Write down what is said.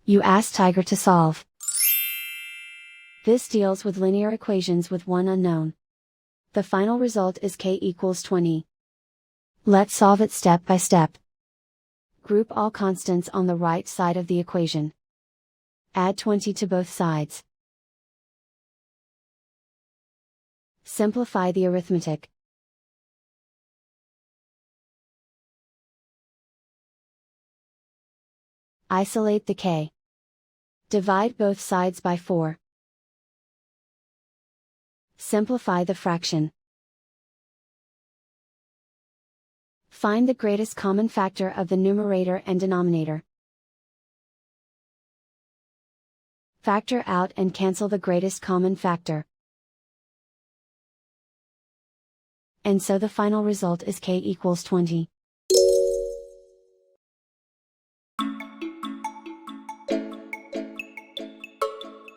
You ask Tiger to solve. This deals with linear equations with one unknown. The final result is k equals 20. Let's solve it step by step. Group all constants on the right side of the equation. Add 20 to both sides. Simplify the arithmetic. Isolate the k. Divide both sides by 4. Simplify the fraction. Find the greatest common factor of the numerator and denominator. Factor out and cancel the greatest common factor. And so the final result is k equals 20.